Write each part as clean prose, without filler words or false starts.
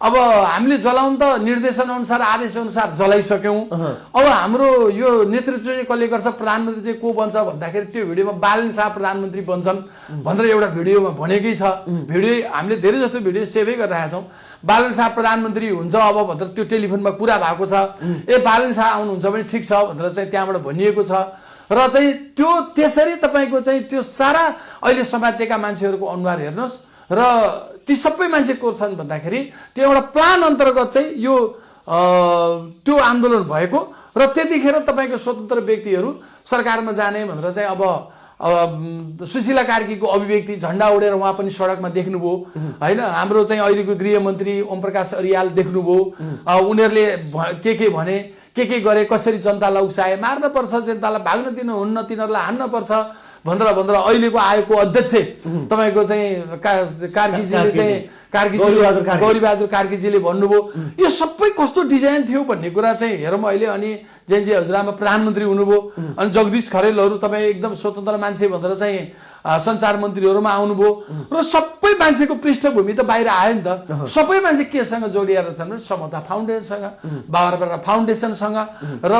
अब हामीले जलाउन त निर्देशन अनुसार आदेश अनुसार जलाइसक्यौं। अब हाम्रो यो नेतृत्व चाहिँ कसले गर्छ, प्रधानमन्त्री चाहिँ को बन्छ भन्दाखेरि त्यो भिडियोमा बालन शाह प्रधानमन्त्री बन्छन् भनेर एउटा भिडियोमा भनेकै छ। भिडियो हामीले धेरै जस्तो भिडियो सेभै गरिरहेका छौँ। बालन शाह प्रधानमन्त्री हुन्छ अब भनेर त्यो टेलिफोनमा कुरा भएको छ। बालन शाह आउनुहुन्छ भने ठिक छ भनेर चाहिँ त्यहाँबाट भनिएको छ। र चाहिँ त्यो त्यसरी तपाईको चाहिँ त्यो सारा अहिले समातेका मान्छेहरूको अनुहार हेर्नुहोस् र ती सबै मान्छे को छन् भन्दाखेरि त्यो एउटा प्लान अन्तर्गत चाहिँ यो त्यो आन्दोलन भएको र त्यतिखेर तपाईको स्वतन्त्र व्यक्तिहरू सरकारमा जाने भनेर चाहिँ अब सुशीला कार्कीको अभिव्यक्ति झण्डा उडेर उहाँ पनि सडकमा देख्नुभयो हैन। हाम्रो चाहिँ अहिलेको गृहमन्त्री ओम प्रकाश अरियाल देख्नुभयो, उनीहरूले के भने के गरे, कसरी जनतालाई उक्साए, मार्न पर्छ जनतालाई, भाग्न दिनुहुन्न, तिनीहरूलाई हान्न पर्छ भनेर अहिलेको आयोगको अध्यक्ष तपाईको चाहिँ कार्कीजीले चाहिँ गौरीबहादुर कार्कीजीले भन्नुभयो। यो सबै कस्तो डिजाइन थियो भन्ने कुरा चाहिँ हेरौँ अहिले। अनि जेएनजी हजुरआमा प्रधानमन्त्री हुनुभयो, अनि जगदीश खरेलहरू तपाईँ एकदम स्वतन्त्र मान्छे भनेर चाहिँ सञ्चार मन्त्रीहरूमा आउनुभयो र सबै मान्छेको पृष्ठभूमि त बाहिर आयो नि त। सबै मान्छे केसँग जोडिएर छन् भने समता फाउन्डेसनसँग, बाबा फाउन्डेसनसँग र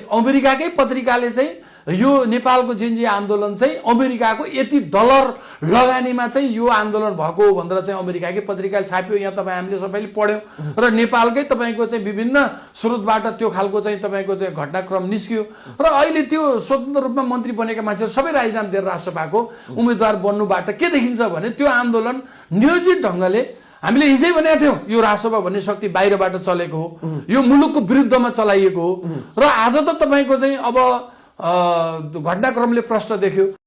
अमेरिकाकै पत्रिकाले चाहिँ यो नेपालको जेएनजी आन्दोलन चाहिँ अमेरिकाको यति डलर लगानीमा चाहिँ यो आन्दोलन भएको भनेर चाहिँ अमेरिकाकै पत्रिकाले छाप्यो। यहाँ तपाईँ हामीले सबैले पढ्यौँ र नेपालकै तपाईँको चाहिँ विभिन्न स्रोतबाट त्यो खालको चाहिँ तपाईँको चाहिँ घटनाक्रम निस्कियो र अहिले त्यो स्वतन्त्र रूपमा मन्त्री बनेका मान्छेहरू सबै राजीनामा दिएर राष्ट्रसभाको उम्मेदवार बन्नुबाट के देखिन्छ भने त्यो आन्दोलन नियोजित ढङ्गले हामीले हिजै भनेका थियौँ यो राष्ट्रसभा भन्ने शक्ति बाहिरबाट चलेको हो, यो मुलुकको विरुद्धमा चलाइएको हो र आज त तपाईँको चाहिँ अब घटनाक्रमले प्रश्न देख्यो।